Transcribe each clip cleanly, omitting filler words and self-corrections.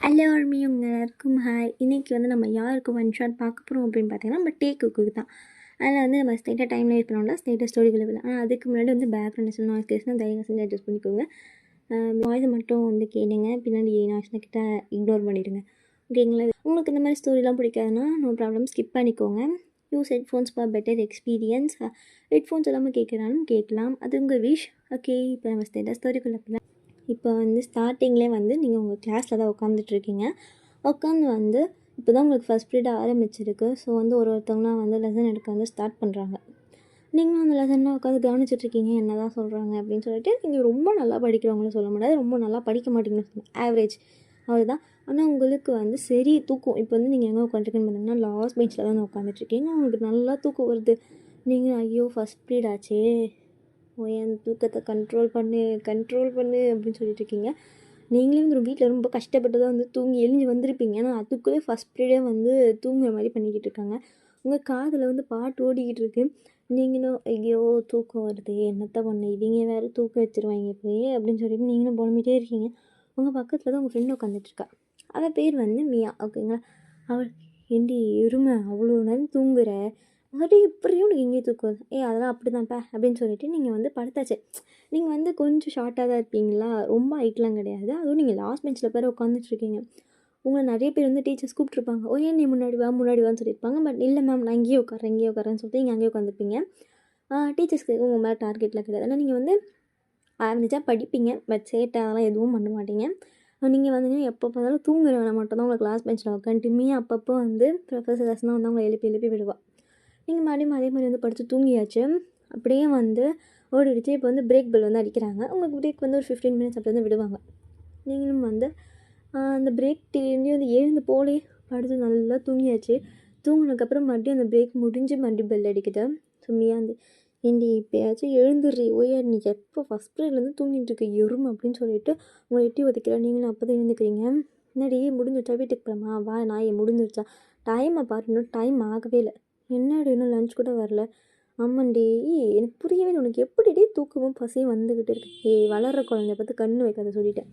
Hello army, உங்கள் எல்லாருக்கும் hi. இன்றைக்கி வந்து நம்ம யாருக்கு ஒன் ஷாட் பார்க்க போகிறோம் அப்படின்னு பார்த்தீங்கன்னா, நம்ம டேக்குக்கு தான். அதில் வந்து நம்ம ஸ்ட்ரெயிட்டாக டைம் லைட் பண்ணோம்னா ஸ்ட்ரெயிட்டாக ஸ்டோரிக்குள்ளே போகலாம். ஆனால் அதுக்கு முன்னாடி வந்து பேக்ரவுண்ட் நாய்ஸ் கேஸ்னால் தயவு செஞ்சு அட்ஜஸ்ட் பண்ணிக்கோங்க. வாய்ஸை மட்டும் வந்து கேளுங்க, பின்னாடி நாய்ஸ்னால் கிட்ட இக்னோர் பண்ணிவிடுங்க, ஓகேங்களா? உங்களுக்கு இந்த மாதிரி ஸ்டோரிலாம் பிடிக்காதுன்னா நோ ப்ராப்ளம், ஸ்கிப் பண்ணிக்கோங்க. Use headphones for better experience. Headphones எல்லாமே கேட்குறாலும் கேட்கலாம், அது உங்கள் விஷ். ஓகே, இப்போ நம்ம ஸ்ட்ரெயிட்டாக ஸ்டோரிக்குள்ளே போகலாம். இப்போ வந்து ஸ்டார்டிங்லேயே வந்து நீங்கள் உங்கள் கிளாஸில் தான் உட்காந்துட்ருக்கீங்க. உட்காந்து வந்து இப்போ தான் உங்களுக்கு ஃபஸ்ட் பீரியட் ஆரம்பிச்சிருக்கு. ஸோ வந்து ஒருத்தவங்களாம் வந்து லெசன் எடுக்க வந்து ஸ்டார்ட் பண்ணுறாங்க. நீங்களும் அந்த லெசன்லாம் உட்காந்து கவனிச்சிட்ருக்கீங்க, என்ன தான் சொல்கிறாங்க அப்படின்னு சொல்லிட்டு. நீங்கள் ரொம்ப நல்லா படிக்கிறவங்களும் சொல்ல முடியாது, ரொம்ப நல்லா படிக்க மாட்டீங்கன்னு சொல்லுங்கள், ஆவரேஜ் அவ்வளோதான். ஆனால் உங்களுக்கு வந்து சரி தூக்கம். இப்போ வந்து நீங்கள் எங்கே உட்காந்துருக்குன்னு பார்த்தீங்கன்னா லாஸ்ட் பெஞ்சில் தான் உட்காந்துட்ருக்கீங்க. உங்களுக்கு நல்லா தூக்கம் வருது. நீங்கள் ஐயோ ஃபஸ்ட் பீரியட் ஆச்சே, என் தூக்கத்தை கண்ட்ரோல் பண்ணு அப்படின்னு சொல்லிட்டு இருக்கீங்க. நீங்களே வந்து வீட்டில் ரொம்ப கஷ்டப்பட்டு தான் வந்து தூங்கி எழுஞ்சி வந்திருப்பீங்க. ஆனால் அதுக்குள்ளே ஃபஸ்ட் பீரியடே வந்து தூங்குற மாதிரி பண்ணிக்கிட்டு இருக்காங்க. உங்கள் காதில் வந்து பாட்டு ஓடிக்கிட்டு இருக்கு. நீங்களும் ஐயோ தூக்கம் வருது, என்னத்த பண்ண, இவங்க வேறு தூக்கம் வச்சுருவாங்க போய் அப்படின்னு சொல்லிட்டு நீங்களும் புலம்பிகிட்டே இருக்கீங்க. உங்கள் பக்கத்தில் தான் உங்கள் ஃப்ரெண்டு உட்காந்துட்ருக்கா. அவள் பேர் வந்து மியா, ஓகேங்களா? அவள் ஏண்டி எருமை அவ்வளோ நேரம் தூங்குற, மறுபடியும் இப்படியும் உனக்கு எங்கேயும் தூக்கம் வருது? அதெல்லாம் அப்படி தான்ப்பா அப்படின்னு சொல்லிட்டு நீங்கள் வந்து படுத்தாச்சு. நீங்கள் வந்து கொஞ்சம் ஷார்ட்டாக தான் இருப்பீங்களா, ரொம்ப ஹைட்லாம் கிடையாது. அதுவும் நீங்கள் லாஸ்ட் பெஞ்சில் பேர் உட்காந்துட்ருக்கீங்க. உங்களை நிறைய பேர் வந்து டீச்சர்ஸ் கூப்பிட்ருப்பாங்க, ஏன் நீ முன்னாடி வான்னு சொல்லியிருப்பாங்க. பட் இல்லை மேம், நான் இங்கேயே உட்காரேன்னு சொல்லிட்டு நீங்கள் அங்கேயே உட்காந்துருப்பீங்க. டீச்சர்ஸ்க்கு உங்கள் மேலே டார்கெட்லாம் கிடையாது. ஆனால் நீங்கள் வந்து ஆரம்பிச்சா படிப்பீங்க, பட் சேட்டை அதெல்லாம் எதுவும் பண்ண மாட்டீங்க. நீங்கள் வந்து எப்போ பார்த்தாலும் தூங்குற வேலை மட்டும் தான் உங்களை கிளாஸ் பெஞ்சில் உட்காந்துட்டுமே. அப்பப்போ வந்து ப்ரொஃபஸர் லெசனாக வந்து அவங்களை எழுப்பி விடுவாள். நீங்கள் மறுபடியும் அதே மாதிரி வந்து படித்து தூங்கியாச்சு. அப்படியே வந்து ஓடிடுச்சு. இப்போ வந்து பிரேக் பெல் வந்து அடிக்கிறாங்க. உங்களுக்கு பிரேக் வந்து ஒரு 15 மினிட்ஸ் அப்படி வந்து விடுவாங்க. நீங்களும் வந்து அந்த பிரேக் டீம்லேயும் வந்து எழுந்து போலே படுத்து நல்லா தூங்கியாச்சு. தூங்கினதுக்கப்புறம் மறுபடியும் அந்த பிரேக் முடிஞ்சு மறுபடியும் பெல் அடிக்குது. சும்மியா வந்து ஏண்டி இப்போயாச்சும் எழுந்துடுறி, ஓயா நீ எப்போ ஃபஸ்ட் பீரியட்லேருந்து தூங்கிட்டு இருக்க எறும் அப்படின்னு சொல்லிட்டு உங்களை எட்டி உதைக்கிறா. நீங்களும் அப்போ தான் எழுந்துக்கிறீங்க. என்னடி முடிஞ்சிருச்சா, வீட்டுக்கு போகலாமா, வா நாயை முடிஞ்சிருச்சா, டைமை பாரு, இன்னும் டைம் ஆகவே இல்லை, என்னடி இன்னும் லஞ்ச் கூட வரல. ஆமாண்டி, எனக்கு புரியவே இல்லை, உனக்கு எப்படிடி தூக்கமும் பசியும் வந்துக்கிட்டு இருக்கு. வளர்கிற குழந்தைய பார்த்து கண்ணு வைக்காத சொல்லிட்டேன்.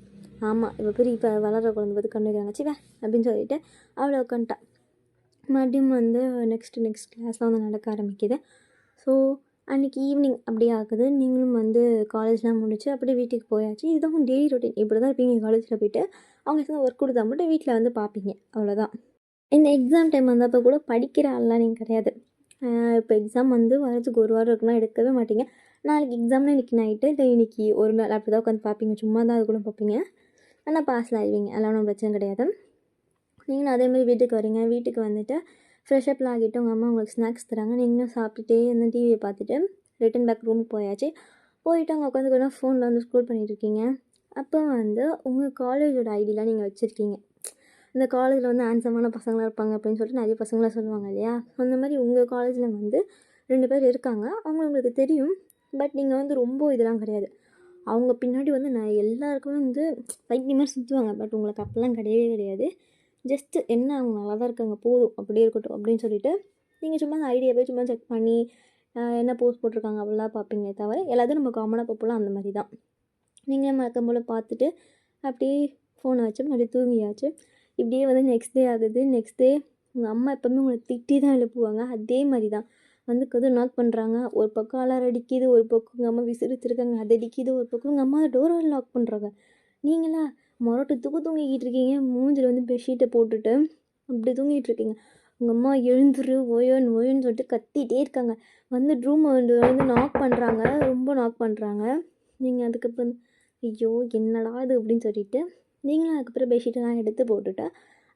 ஆமாம், இப்போ வளர்கிற குழந்தை பார்த்து கண்ணு வைக்கிறாங்க, சிவா அப்படின்னு சொல்லிட்டு அவளை உட்காந்துட்டா. மறுபடியும் வந்து நெக்ஸ்ட் கிளாஸ்லாம் வந்து நடக்க ஆரம்பிக்குது. ஸோ அன்றைக்கி ஈவினிங் அப்படியே ஆகுது. நீங்களும் வந்து காலேஜ்லாம் முடிச்சு அப்படியே வீட்டுக்கு போயாச்சு. இதுதான் டெய்லி ரொட்டீன். இப்படி தான் இருப்பீங்க. காலேஜில் போய்ட்டு அவங்க எதாவது ஒர்க் கொடுத்தா மட்டும் வீட்டில் வந்து பார்ப்பீங்க, அவ்வளோதான். இந்த எக்ஸாம் டைம் வந்தப்போ கூட படிக்கிற ஆள்லாம் நீங்கள் கிடையாது. இப்போ எக்ஸாம் வந்து வரதுக்கு ஒரு வாரம் இருக்குன்னா எடுக்கவே மாட்டீங்க. நாளைக்கு எக்ஸாம்னா இன்றைக்கி நைட்டு இல்லை இன்றைக்கி ஒரு நாள் அப்படி தான் உட்காந்து பார்ப்பீங்க. சும்மா தான் அது கூட பார்ப்பீங்க. ஆனால் பாஸில் ஆகிடுவீங்க, அதெல்லாம் ஒன்றும் பிரச்சனை கிடையாது. நீங்களும் அதேமாதிரி வீட்டுக்கு வரீங்க. வீட்டுக்கு வந்துட்டு ஃப்ரெஷ்அப்லாம் ஆகிட்டு உங்கள் அம்மா உங்களுக்கு ஸ்நாக்ஸ் தராங்க. நீங்களும் சாப்பிட்டுட்டே இந்த டிவியை பார்த்துட்டு ரிட்டன் பேக் ரூமுக்கு போயாச்சு. போயிட்டு அங்கே உட்காந்து ஃபோனில் வந்து ஸ்க்ரோல் பண்ணிகிட்ருக்கீங்க. அப்போ வந்து உங்கள் காலேஜோட ஐடியெலாம் நீங்கள் வச்சுருக்கீங்க. இந்த காலேஜில் வந்து ஹேண்ட்ஸமான பசங்களாக இருப்பாங்க அப்படின்னு சொல்லிட்டு நிறைய பசங்களாம் சொல்லுவாங்க இல்லையா? அந்த மாதிரி உங்கள் காலேஜில் வந்து 2 பேர் இருக்காங்க. அவங்க உங்களுக்கு தெரியும். பட் நீங்கள் வந்து ரொம்ப இதெல்லாம் கிடையாது. அவங்க பின்னாடி வந்து நான் எல்லாருக்குமே வந்து பைத்தியமாக சுற்றுவாங்க. பட் உங்களுக்கு அப்போல்லாம் கிடையவே கிடையாது. ஜஸ்ட்டு என்ன அவங்க நல்லா தான் இருக்காங்க, போதும் அப்படியே இருக்கட்டும் அப்படின்னு சொல்லிட்டு நீங்கள் சும்மா அந்த ஐடியா போய் சும்மா செக் பண்ணி என்ன போஸ்ட் போட்டிருக்காங்க அப்படிலாம் பார்ப்பீங்களே தவிர எல்லாத்தையும் நம்ம காமனாக பார்ப்போம்லாம் அந்த மாதிரி தான். நீங்களே மறக்கம் போல் பார்த்துட்டு அப்படியே ஃபோனை வச்சு மறுபடியும் தூங்கியாச்சு. இப்படியே வந்து நெக்ஸ்ட் டே ஆகுது. நெக்ஸ்ட் டே உங்கள் அம்மா எப்போவுமே உங்களை திட்டி தான் எழுப்புவாங்க. அதே மாதிரி தான் வந்து கதவு நாக் பண்ணுறாங்க. ஒரு பக்கம் அலாரம் அடிக்கிது, ஒரு பக்கம் உங்கள் அம்மா விசிறிச்சிருக்காங்க, அது அடிக்கிது, ஒரு பக்கம் உங்கள் அம்மா டோரை லாக் பண்ணுறாங்க. நீங்களா மொரட்டு தூங்கிக்கிட்டு இருக்கீங்க. மூஞ்சில் வந்து பெட்ஷீட்டை போட்டுட்டு அப்படி தூங்கிட்டு இருக்கீங்க. உங்கள் அம்மா எழுந்துரு ஓயோன்னு சொல்லிட்டு கத்திகிட்டே இருக்காங்க. வந்து ரூமை வந்து நாக் பண்ணுறாங்க, ரொம்ப நாக் பண்ணுறாங்க. நீங்கள் அதுக்கப்புறம் ஐயோ என்னடா இது அப்படின்னு சொல்லிட்டு நீங்களும் அதுக்கப்புறம் பெட்ஷீட்டெல்லாம் எடுத்து போட்டுட்டு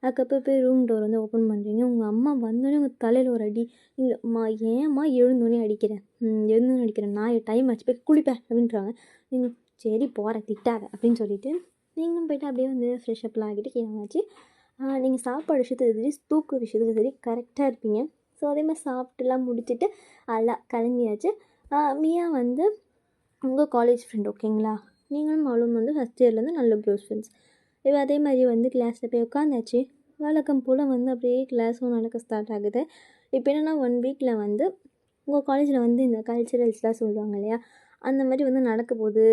அதுக்கப்புறம் போய் ரூம் டோர் வந்து ஓப்பன் பண்ணுறீங்க. உங்கள் அம்மா வந்தோடனே உங்கள் தலையில் ஒரு அடி. நீங்கள் அம்மா ஏம்மா எழுந்தோடனே அடிக்கிறேன், நான் டைம் ஆச்சு போய் குளிப்பேன் அப்படின்றாங்க. நீங்கள் சரி போகிறேன், திட்டாத அப்படின்னு சொல்லிட்டு நீங்களும் போய்ட்டு அப்படியே வந்து ஃப்ரெஷ்அப்லாம் ஆகிட்டு கீழாச்சு. நீங்கள் சாப்பாடு விஷயத்துக்கு சரி, தூக்கு விஷயத்துக்கு சரி கரெக்டாக இருப்பீங்க. ஸோ அதே மாதிரி சாப்பிட்டுலாம் முடிச்சுட்டு எல்லாம் கிளம்பியாச்சு. மியா வந்து உங்கள் காலேஜ் ஃப்ரெண்ட், ஓகேங்களா? நீங்களும் அவளும் வந்து ஃபஸ்ட் இயர்லேருந்து நல்ல க்ளோஸ் ஃப்ரெண்ட்ஸ். இப்போ அதே மாதிரி வந்து கிளாஸில் போய் உட்காந்தாச்சு. வழக்கம் போல் வந்து அப்படியே கிளாஸும் நடக்க ஸ்டார்ட் ஆகுது. இப்போ என்னென்னா 1 வீக்கில் வந்து உங்கள் காலேஜில் வந்து இந்த கல்ச்சுரல்ஸ்லாம் சொல்லுவாங்க இல்லையா, அந்த மாதிரி வந்து நடக்க போகுது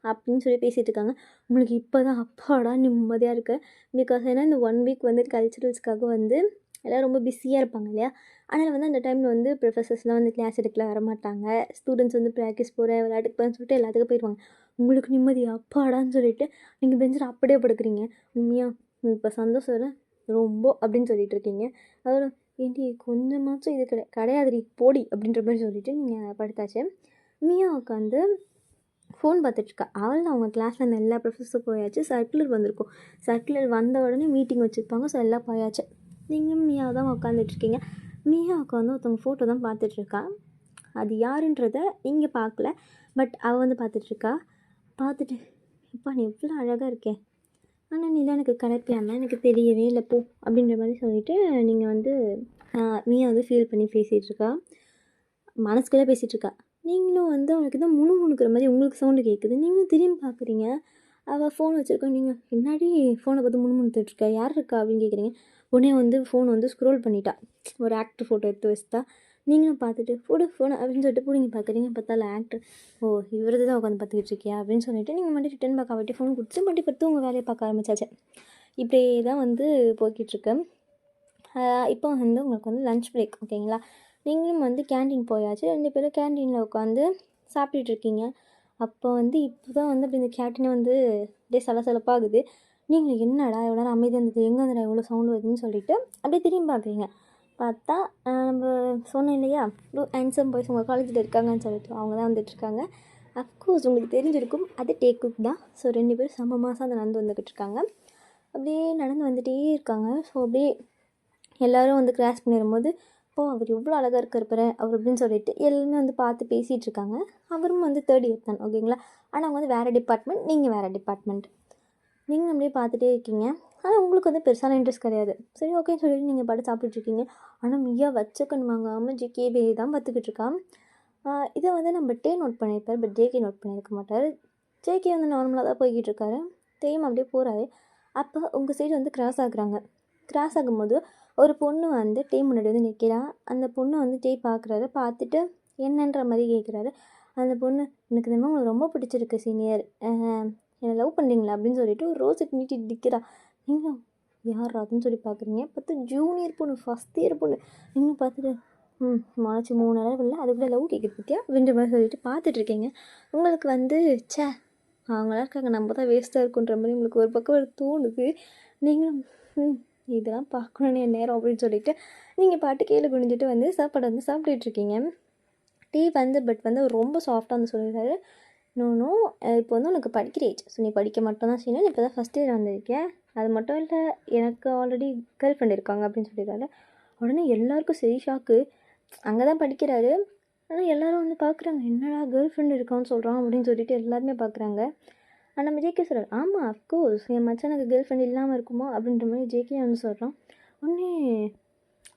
அப்படின்னு சொல்லி பேசிகிட்டு இருக்காங்க. உங்களுக்கு இப்போ தான் அப்பாடா நிம்மதியாக இருக்குது. பிகாஸ் ஏன்னா இந்த 1 வீக் வந்து கல்ச்சுரல்ஸ்க்காக வந்து எல்லோரும் ரொம்ப பிஸியாக இருப்பாங்க இல்லையா. அதனால் வந்து அந்த டைமில் வந்து ப்ரொஃபஸர்ஸ்லாம் வந்து கிளாஸ் எடுக்கல வரமாட்டாங்க. ஸ்டூடெண்ட்ஸ் வந்து ப்ராக்டிஸ் போகிறேன் விளையாட்டுக்கு போகிறேன்னு சொல்லிட்டு எல்லாத்துக்கும் போயிடுவாங்க. உங்களுக்கு நிம்மதி அப்பாடான்னு சொல்லிட்டு நீங்கள் பெஞ்சில் அப்படியே படுக்கிறீங்க. உண்மையாக இப்போ சந்தோஷம் ரொம்ப அப்படின்னு சொல்லிட்டு இருக்கீங்க. அதோட ஏன்டி கொஞ்சமாச்சும் இது கிடையாதுடி போடி அப்படின்ற மாதிரி சொல்லிவிட்டு நீங்கள் படுத்தாச்சு. மியா உட்காந்து ஃபோன் பார்த்துட்ருக்கா. அவள் தான் அவங்க கிளாஸில் இருந்த எல்லா ப்ரொஃபஸரும் போயாச்சு. சர்க்குலர் வந்திருக்கும். சர்க்குலர் வந்த உடனே மீட்டிங் வச்சுருப்பாங்க. ஸோ எல்லாம் போயாச்சு. நீங்கள் மியா தான் உட்காந்துட்ருக்கீங்க. மியா உட்காந்து ஒருத்தவங்க ஃபோட்டோ தான் பார்த்துட்ருக்கா. அது யாருன்றதை இங்கே பார்க்கல. பட் அவள் வந்து பார்த்துட்ருக்கா. பார்த்துட்டு இப்போ நீ எவ்வளோ அழகாக இருக்கேன், ஆனால் நீ தான் எனக்கு கிடைக்கலாமல் எனக்கு தெரியவே இல்லை போ அப்படின்ற மாதிரி சொல்லிவிட்டு நீங்கள் வந்து மியா வந்து ஃபீல் பண்ணி பேசிகிட்ருக்கா. மனசுக்குள்ளே பேசிகிட்ருக்கா. நீங்களும் வந்து அவனுக்கு தான் முணுமுணுக்கிற மாதிரி உங்களுக்கு சவுண்டு கேட்குது. நீங்களும் திரும்பி பார்க்குறீங்க. அவள் ஃபோன் வச்சுருக்கோம். நீங்கள் என்னாடி ஃபோனை பார்த்து முணுமுணுத்துட்ருக்கா, யார் இருக்கா அப்படின்னு கேட்குறீங்க. உடனே வந்து ஃபோன் வந்து ஸ்க்ரோல் பண்ணிட்டா. ஒரு ஆக்டர் ஃபோட்டோ எடுத்து வச்சுட்டா. நீங்களும் பார்த்துட்டு ஃபோனை அப்படின்னு சொல்லிட்டு பிடிங்கி பார்க்குறீங்க. பார்த்தால ஆக்டர். ஓ இவரது தான் உட்காந்து பார்த்துக்கிட்டு இருக்கியா அப்படின்னு சொல்லிட்டு நீங்கள் மட்டும் ரிட்டன் பேக் ஆகிட்டு ஃபோன் கொடுத்து மட்டும் படுத்து உங்கள் வேலையை பார்க்க ஆரம்பிச்சாச்சு. இப்படியே தான் வந்து போய்கிட்டுருக்கு. இப்போ வந்து உங்களுக்கு வந்து லன்ச் பிரேக் ஓகேங்களா. நீங்களும் வந்து கேன்டீன் போயாச்சு. 2 பேரும் கேன்டீனில் உட்காந்து சாப்பிட்டுட்ருக்கீங்க. அப்போ வந்து இப்போ தான் வந்து அப்படி இந்த கேன்டீனை வந்து அப்படியே சலசலப்பாகுது. நீங்கள் என்னடா எவ்வளோ நேரம் அமைதியாக இருந்தது, எங்கே இருந்தடா எவ்வளோ சவுண்டு வருதுன்னு சொல்லிட்டு அப்படியே திரும்பி பார்க்குறீங்க. பார்த்தா நம்ம சொன்னேன் இல்லையா ஹேண்ட்ஸம் பாய்ஸ் உங்கள் காலேஜில் இருக்காங்கன்னு சொல்லிட்டு அவங்க தான் வந்துட்டுருக்காங்க. அஃப்கோர்ஸ் உங்களுக்கு தெரிஞ்சிருக்கும் அது டேக் குக் தான். ஸோ 2 பேரும் செம்ம மாதம் அதை நடந்து வந்துக்கிட்டு இருக்காங்க. அப்படியே நடந்து வந்துகிட்டே இருக்காங்க. ஸோ அப்படியே எல்லோரும் வந்து கிராஸ் பண்ணிடும்போது அவர் எவ்வளோ அழகாக இருக்கார் பாரு அவர் அப்படின்னு சொல்லிட்டு எல்லாருமே வந்து பார்த்து பேசிகிட்டு இருக்காங்க. அவரும் வந்து 3rd இயர் தான் ஓகேங்களா. ஆனால் அவங்க வந்து வேறு டிபார்ட்மெண்ட், நீங்கள் வேறு டிபார்ட்மெண்ட். நீங்கள் அப்படியே பார்த்துட்டே இருக்கீங்க. ஆனால் உங்களுக்கு வந்து பெருசான இன்ட்ரெஸ்ட் கிடையாது. சரி ஓகேன்னு சொல்லிட்டு நீங்கள் பாட்டு சாப்பிட்டுட்ருக்கீங்க. ஆனால் மியா வச்சக்கன்னு வாங்காமல் ஜேகே தான் பார்த்துக்கிட்டு இருக்கான். இதை வந்து நம்ம டே நோட் பண்ணியிருப்பார். பட் ஜேகே நோட் பண்ணியிருக்க மாட்டார். ஜேகே வந்து நார்மலாக தான் போய்கிட்டு இருக்காரு. தேயும் அப்படியே போகிறாரு. அப்போ உங்கள் சைடு வந்து கிராஸ் ஆகுறாங்க. கிராஸ் ஆகும்போது ஒரு பொண்ணு வந்து டே முன்னாடி வந்து நிற்கிறா. அந்த பொண்ணு வந்து டே பார்க்குறாரு. பார்த்துட்டு என்னன்ற மாதிரி கேட்குறாரு. அந்த பொண்ணு எனக்கு இந்த மாதிரி உங்களுக்கு ரொம்ப பிடிச்சிருக்கு சீனியர், என்னை லவ் பண்ணுறீங்களா அப்படின்னு சொல்லிட்டு ஒரு ரோஸுக்கு நீட்டிட்டு நிற்கிறா. நீங்கள் யார் அதுன்னு சொல்லி பார்க்குறீங்க. பார்த்து ஜூனியர் பொண்ணு, ஃபஸ்ட் இயர் பொண்ணு. நீங்கள் பார்த்துட்டு மாச்சு 3 நாள் இல்லை அதுக்குள்ளே லவ் கேட்குறது பற்றியா அப்படின்ற மாதிரி சொல்லிட்டு பார்த்துட்ருக்கீங்க. உங்களுக்கு வந்து அவங்களாம் இருக்காங்க நம்ம தான் வேஸ்ட்டாக இருக்குன்ற மாதிரி உங்களுக்கு ஒரு பக்கம் தோணுது. நீங்களும் இதெல்லாம் பார்க்கணுன்னு என் நேரம் அப்படின்னு சொல்லிட்டு நீங்கள் பாட்டு கீழே குனிஞ்சிட்டு வந்து சாப்பாடு வந்து சாப்பிட்டுட்ருக்கீங்க. டீ வந்து பட் வந்து ரொம்ப சாஃப்டாக வந்து சொல்லிடுறாரு. நோ இப்போ வந்து உனக்கு படிக்கிற ஏஜ். ஸோ நீ படிக்க மட்டும் தான் செய்யணும். இப்போ தான் ஃபஸ்ட் இயர் வந்திருக்கேன். அது மட்டும் இல்லை எனக்கு ஆல்ரெடி கேர்ள் ஃப்ரெண்ட் இருக்காங்க அப்படின்னு சொல்லிடுறாரு. உடனே எல்லாருக்கும் சரி ஷாக்கு. அங்கே தான் படிக்கிறாரு. ஆனால் எல்லோரும் வந்து பார்க்குறாங்க. என்னடா கேர்ள் ஃப்ரெண்ட் இருக்கான்னு சொல்கிறான் அப்படின்னு சொல்லிட்டு எல்லாருமே பார்க்குறாங்க. நம்ம ஜேகே சொல்கிறார். ஆமாம் அஃப்கோர்ஸ் என் மச்சானுக்கு கேர்ள் ஃப்ரெண்ட் இல்லாமல் இருக்குமோ அப்படின்ற மாதிரி ஜேகே வந்து சொல்கிறான். உடனே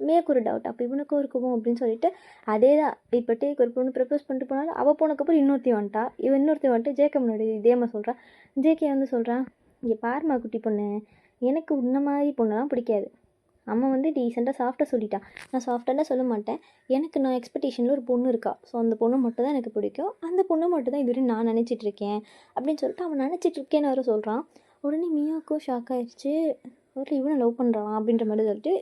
மேற்கு ஒரு டவுட் அப்போ இவனுக்கும் இருக்குமோ அப்படின்னு சொல்லிட்டு அதே தான் இப்போ டேக்கு ஒரு பொண்ணு ப்ரப்போஸ் பண்ணிட்டு போனாலும் அவள் போனதுக்கப்புறம் இன்னொருத்தி வந்துட்டா. இன்னொருத்தி வந்துட்டு ஜேகே முன்னாடி இதேமா சொல்கிறான். ஜேகே வந்து சொல்கிறான், இங்கே பாருமா குட்டி பொண்ணு, எனக்கு உன்ன மாதிரி பொண்ணுலாம் பிடிக்காது. அம்மா வந்து டீசெண்டாக சாஃப்டாக சொல்லிட்டான். நான் சாஃப்டாலாம் சொல்ல மாட்டேன். எனக்கு நான் எக்ஸ்பெக்டேஷனில் ஒரு பொண்ணு இருக்கா. ஸோ அந்த பொண்ணு மட்டும் தான் எனக்கு பிடிக்கும். அந்த பொண்ணு மட்டும் தான் இதுவரை நான் நினச்சிட்ருக்கேன் அப்படின்னு சொல்லிட்டு அவன் நினச்சிட்ருக்கேன்னு வேறு சொல்கிறான். உடனே மியாவுக்கும் ஷாக் ஆகிடுச்சு. ஒரு இவனை லவ் பண்ணுறான் அப்படின்ற மாதிரி சொல்லிட்டு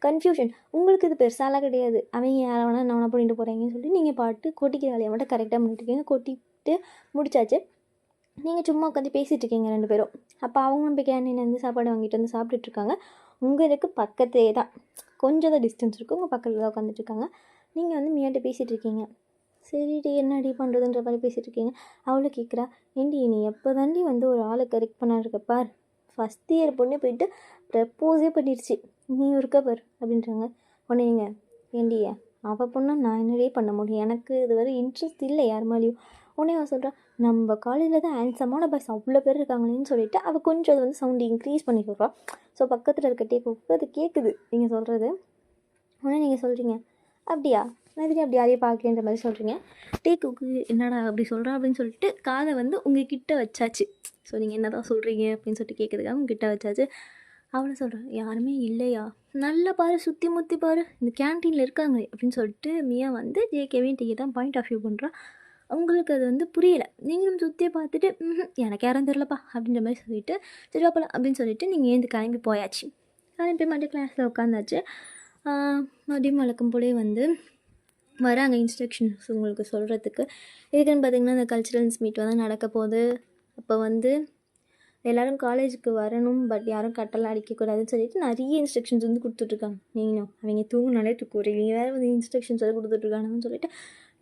கன்ஃபியூஷன். உங்களுக்கு இது பெருசாலாம் கிடையாது. அவங்க யாரை வேணா நான் பண்ணிட்டு போகிறீங்கன்னு சொல்லிட்டு நீங்கள் பாட்டு கொட்டிக்கிற வேலையை மட்டும் கரெக்டாக பண்ணிட்டுருக்கீங்க. கொட்டிட்டு முடிச்சாச்சு. நீங்கள் சும்மா உட்காந்து பேசிகிட்டு இருக்கீங்க 2 பேரும். அப்போ அவங்களும் போய் கேண்டீன் வந்து சாப்பாடு வாங்கிட்டு வந்து சாப்பிட்டுட்ருக்காங்க. உங்களுக்கு பக்கத்தே தான், கொஞ்சம் தான் டிஸ்டன்ஸ் இருக்கும். உங்கள் பக்கத்தில் தான் உட்காந்துட்ருக்காங்க. நீங்கள் வந்து மியாட்ட பேசிகிட்டு இருக்கீங்க. சரிடி என்னடி பண்ணுறதுன்ற மாதிரி பேசிகிட்டு இருக்கீங்க. அவளும் கேட்குறா, ஏண்டி நீ எப்போ தாண்டி வந்து ஒரு ஆளை கரெக்ட் பண்ணாருக்க பார், ஃபஸ்ட் இயர் பொண்ணே போயிட்டு ப்ரப்போஸே பண்ணிடுச்சு, நீ இருக்க பார் அப்படின்றாங்க. உடனேங்க ஏண்டி அவள் பொண்ணை நான் என்னடே பண்ண முடியும், எனக்கு இது வரை இன்ட்ரெஸ்ட் இல்லை யார் மேலேயும். உடனே அவள் சொல்கிறான், நம்ம காலேஜில் தான் ஹேண்ட்ஸமான பாய்ஸ் அவ்வளோ பேர் இருக்காங்களேன்னு சொல்லிட்டு அவள் கொஞ்சம் அது வந்து சவுண்டு இன்க்ரீஸ் பண்ணி சொல்கிறான். ஸோ பக்கத்தில் இருக்க டேக்கு அது கேட்குது நீங்கள் சொல்கிறது. உடனே நீங்கள் சொல்கிறீங்க, அப்படியா நான் இதுலேயும் அப்படி யாரையும் பார்க்கலன்ற மாதிரி சொல்கிறீங்க. டேக்குக்கு என்னடா அப்படி சொல்கிறா அப்படின்னு சொல்லிட்டு காதை வந்து உங்கள் கிட்ட வச்சாச்சு. ஸோ நீங்கள் என்ன தான் சொல்கிறீங்க அப்படின்னு சொல்லிட்டு கேட்குறதுக்காக உங்கள் கிட்ட வச்சாச்சு. அவளை சொல்கிறேன், யாருமே இல்லையா, நல்லா பாரு சுற்றி முற்றி பாரு, இந்த கேன்டீனில் இருக்காங்களே அப்படின்னு சொல்லிட்டு மியா வந்து ஜேகேவையும் டீயை தான் பாயிண்ட் ஆஃப் வியூ பண்ணுறான். உங்களுக்கு அது வந்து புரியலை. நீங்களும் சுற்றி பார்த்துட்டு எனக்கு யாரும் தெரிலப்பா அப்படின்ற மாதிரி சொல்லிவிட்டு சரி அப்போலாம் அப்படின்னு சொல்லிவிட்டு நீங்கள் ஏந்து கிளம்பி போயாச்சு. கிளம்பி மறுபடியும் கிளாஸில் உட்காந்தாச்சு. மறுபடியும் வழக்கம் போலே வந்து வராங்க இன்ஸ்ட்ரக்ஷன்ஸ் உங்களுக்கு சொல்கிறதுக்கு. எதுக்குன்னு பார்த்திங்கன்னா இந்த கல்ச்சுரல்ஸ் மீட் வந்து நடக்க போகுது. அப்போ வந்து எல்லோரும் காலேஜுக்கு வரணும், பட் யாரும் கட்டெல்லாம் அடிக்கக்கூடாதுன்னு சொல்லிட்டு நிறைய இன்ஸ்ட்ரக்ஷன்ஸ் வந்து கொடுத்துட்ருக்காங்க. நீங்களும் அவங்க தூங்கினாலே தூக்குறீங்க, நீங்கள் வேறு வந்து இன்ஸ்ட்ரக்ஷன்ஸ் வந்து கொடுத்துட்ருக்காங்கன்னு சொல்லிட்டு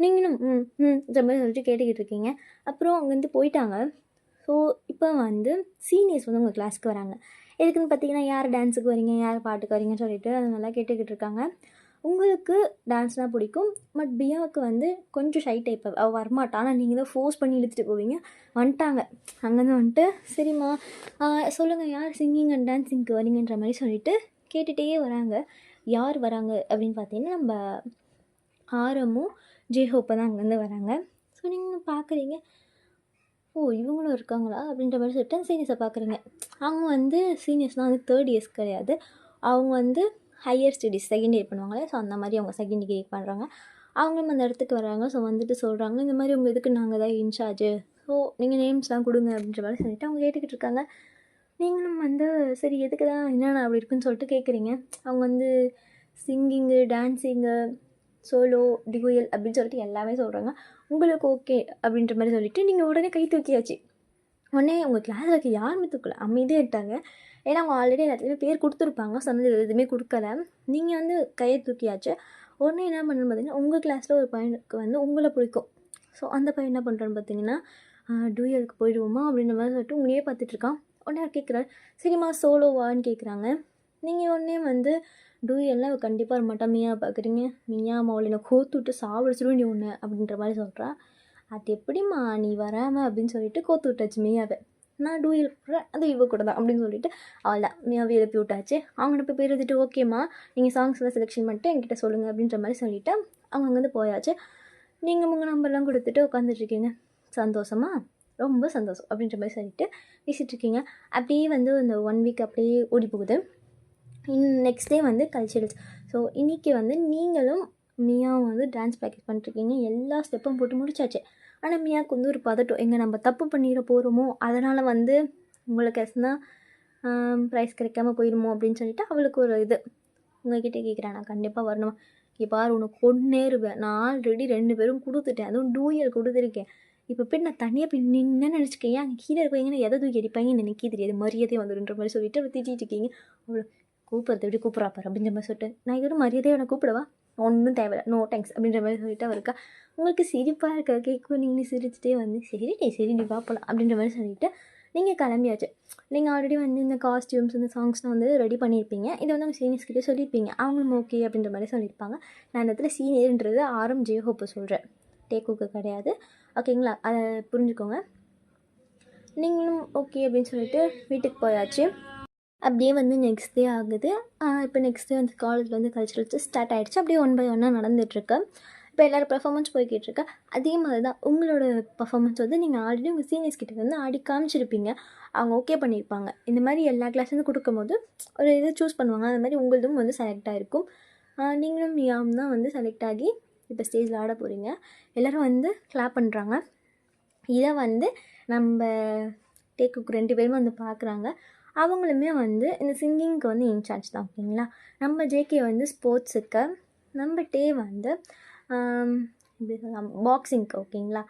நீங்களும் இந்த மாதிரி சொல்லிட்டு கேட்டுக்கிட்டு இருக்கீங்க. அப்புறம் அங்கேருந்து போயிட்டாங்க. ஸோ இப்போ வந்து சீனியர்ஸ் வந்து உங்கள் கிளாஸ்க்கு வராங்க. எதுக்குன்னு பார்த்தீங்கன்னா யார் டான்ஸுக்கு வரீங்க, யார் பாட்டுக்கு வரீங்கன்னு சொல்லிட்டு அது நல்லா கேட்டுக்கிட்டு இருக்காங்க. உங்களுக்கு டான்ஸ்னால் பிடிக்கும், பட் பியாவுக்கு வந்து கொஞ்சம் ஷை டைப். அவள் வரமாட்டா, ஆனால் நீங்கள் தான் ஃபோர்ஸ் பண்ணி இழுத்துட்டு போவீங்க. வந்துட்டாங்க அங்கேருந்து வந்துட்டு சரிம்மா சொல்லுங்கள் யார் சிங்கிங் அண்ட் டான்ஸிங்க்கு வரீங்கன்ற மாதிரி சொல்லிட்டு கேட்டுகிட்டே வராங்க. யார் வராங்க அப்படின்னு பார்த்தீங்கன்னா நம்ம ஆரமும் ஜேஹோப்பை தான் அங்கேருந்து வராங்க. ஸோ நீங்கள் பார்க்குறீங்க, ஓ இவங்களும் இருக்காங்களா அப்படின்ற மாதிரி சொல்லிட்டு சீனியர்ஸை பார்க்குறீங்க. அவங்க வந்து சீனியர்ஸ்னால் வந்து 3rd இயர்ஸ் கிடையாது, அவங்க வந்து ஹையர் ஸ்டடீஸ் செகண்ட் இயர் பண்ணுவாங்களே, ஸோ அந்த மாதிரி அவங்க செகண்ட் டிகிரி பண்ணுறாங்க. அவங்களும் அந்த இடத்துக்கு வராங்க. ஸோ வந்துட்டு சொல்கிறாங்க இந்த மாதிரி உங்கள் இதுக்கு நாங்கள் தான் இன்சார்ஜு, ஸோ நீங்கள் நேம்ஸ்லாம் கொடுங்க அப்படின்ற மாதிரி சொல்லிட்டு அவங்க கேட்டுக்கிட்டு இருக்காங்க. நீங்களும் வந்து சரி எதுக்கு தான் என்னென்ன அப்படி இருக்குன்னு சொல்லிட்டு கேட்குறீங்க. அவங்க வந்து சிங்கிங்கு, டான்ஸிங்கு, சோலோ, டியூயல் அப்படின்னு சொல்லிட்டு எல்லாமே சொல்கிறாங்க. உங்களுக்கு ஓகே அப்படின்ற மாதிரி சொல்லிவிட்டு நீங்கள் உடனே கை தூக்கியாச்சு. உடனே உங்கள் கிளாஸில் இருக்க யாருமே தூக்கலை, அமைதியாக இருட்டாங்க. ஏன்னா அவங்க ஆல்ரெடி எல்லாத்துலேயுமே பேர் கொடுத்துருப்பாங்க, சொன்னது எதுவுமே கொடுக்கல. நீங்கள் வந்து கையை தூக்கியாச்சு. உடனே என்ன பண்ணுன்னு பார்த்தீங்கன்னா உங்கள் கிளாஸில் ஒரு பையனுக்கு வந்து உங்களை பிடிக்கும். ஸோ அந்த பையன் என்ன பண்ணுறான்னு பார்த்தீங்கன்னா டூயலுக்கு போயிடுவோமா அப்படின்ற மாதிரி சொல்லிட்டு உங்களையே பார்த்துட்ருக்கான். உடனே அவர் கேட்குறாரு சரிம்மா சோலோவான்னு கேட்குறாங்க. நீங்கள் உடனே வந்து டூயல்லாம் கண்டிப்பாக வர மாட்டா, மியா பார்க்குறீங்க, மியா அவளை நான் கோத்து விட்டு சாவடிச்சிடும் நீ ஒன்று அப்படின்ற மாதிரி சொல்கிறா. அது எப்படிம்மா நீ வராமல் அப்படின்னு சொல்லிட்டு கோத்து விட்டாச்சு மியாவை. நான் டூயல் போடுறேன், அது இவ கூட தான் அப்படின்னு சொல்லிட்டு அவள் தான் மியாவை எழுப்பி விட்டாச்சு. அவங்கள்ட்ட போய் பேர் எழுதிட்டு ஓகேம்மா நீங்கள் சாங்ஸ்லாம் செலெக்ஷன் பண்ணிட்டு என்கிட்ட சொல்லுங்கள் அப்படின்ற மாதிரி சொல்லிவிட்டு அவங்க அங்கேருந்து போயாச்சு. நீங்கள் உங்கள் நம்பர்லாம் கொடுத்துட்டு உட்காந்துட்ருக்கீங்க. சந்தோஷமா, ரொம்ப சந்தோஷம் அப்படின்ற மாதிரி சொல்லிட்டு பேசிகிட்ருக்கீங்க. அப்படியே வந்து இந்த 1 வீக் அப்படியே ஓடி போகுது. நெக்ஸ்ட் டே வந்து கல்ச்சுரல்ஸ். ஸோ இன்றைக்கி வந்து நீங்களும் மியாவும் வந்து டான்ஸ் ப்ராக்டிஸ் பண்ணிட்டுருக்கீங்க. எல்லா ஸ்டெப்பும் போட்டு முடிச்சாச்சு. ஆனால் மியாவுக்கு வந்து ஒரு பதட்டம், எங்கே நம்ம தப்பு பண்ணிட போகிறோமோ, அதனால் வந்து உங்களுக்கு எஸ்னா ப்ரைஸ் கிடைக்காம போயிடுமோ அப்படின்னு சொல்லிட்டு அவளுக்கு ஒரு இது உங்கள்கிட்ட கேட்குறேன். நான் கண்டிப்பாக வரணுமா? இங்கே பாரு உனக்கு கொன்னேருவேன், நான் ஆல்ரெடி 2 பேரும் கொடுத்துட்டேன், அதுவும் டூயல் கொடுத்துருக்கேன். இப்போ போய் நான் தனியாக போய் நின்று நினச்சிக்கேன், அங்கே கீழே இருக்கீங்கன்னா எதை தூக்கி அடிப்பாங்கன்னு நினைக்க தெரியாது, மரியாதையை வந்துடுன்ற மாதிரி சொல்லிட்டு அவள் திட்டிகிட்டு இருக்கீங்க. அவ்வளோ கூப்பிட்றது எப்படி கூப்பிட்றா பாரு அப்படின்ற மாதிரி சொல்லிட்டு நான் இதோட மரியாதையை அவனை கூப்பிடவா, ஒன்றும் தேவையில்லை, நோ தேங்க்ஸ் அப்படின்ற மாதிரி சொல்லிட்டு அவருக்கா. உங்களுக்கு சிரிப்பாக இருக்கா கேட்கும், நீங்கள் சிரிச்சுட்டே வந்து சரி நீ பார்ப்பலாம் அப்படின்ற மாதிரி சொல்லிவிட்டு நீங்கள் கிளம்பியாச்சு. நீங்கள் ஆல்ரெடி வந்து இந்த காஸ்டியூம்ஸ் இந்த சாங்ஸ்லாம் வந்து ரெடி பண்ணியிருப்பீங்க. இதை வந்து அவங்க சீனியர்ஸ்கிட்டே சொல்லியிருப்பீங்க, அவங்களும் ஓகே அப்படின்ற மாதிரி சொல்லியிருப்பாங்க. நான் இந்த இடத்துல சீனியர்ன்றது ஆரம் ஜேஹோப்பை சொல்கிறேன், டேக்குக்கு கிடையாது, ஓகேங்களா? அதை புரிஞ்சுக்கோங்க. நீங்களும் ஓகே அப்படின்னு சொல்லிட்டு வீட்டுக்கு போயாச்சு. அப்படியே வந்து நெக்ஸ்ட் டே ஆகுது. இப்போ நெக்ஸ்ட் டே வந்து காலேஜில் வந்து கல்ச்சுரல்ஸ் ஸ்டார்ட் ஆகிடுச்சு. அப்படியே 1 by 1 நடந்துகிட்ருக்கு. இப்போ எல்லோரும் பெர்ஃபார்மன்ஸ் போய்கிட்டுருக்கு. அதே மாதிரி தான் உங்களோட பர்ஃபார்மன்ஸ் வந்து நீங்கள் ஆல்ரெடி உங்கள் சீனியர்ஸ் கிட்ட வந்து ஆடி காமிச்சிருப்பீங்க. அவங்க ஓகே பண்ணியிருப்பாங்க. இந்த மாதிரி எல்லா கிளாஸ்லேருந்து கொடுக்கும்போது ஒரு இதை சூஸ் பண்ணுவாங்க. அது மாதிரி உங்களதும் வந்து செலக்ட் ஆகிருக்கும். நீங்களும் மியாவும் தான் வந்து செலக்ட் ஆகி இப்போ ஸ்டேஜில் ஆட போகிறீங்க. எல்லோரும் வந்து கிளாப் பண்ணுறாங்க. இதை வந்து நம்ம டேக்குக்கு 2 பேருமே வந்து பார்க்குறாங்க. அவங்களுமே வந்து இந்த சிங்கிங்க்கு வந்து இன்சார்ஜ் தான், ஓகேங்களா? நம்ம ஜேகே வந்து ஸ்போர்ட்ஸுக்கு, நம்ம டே வந்து எப்படி சொல்லலாம் பாக்ஸிங்க்கு, ஓகேங்களா?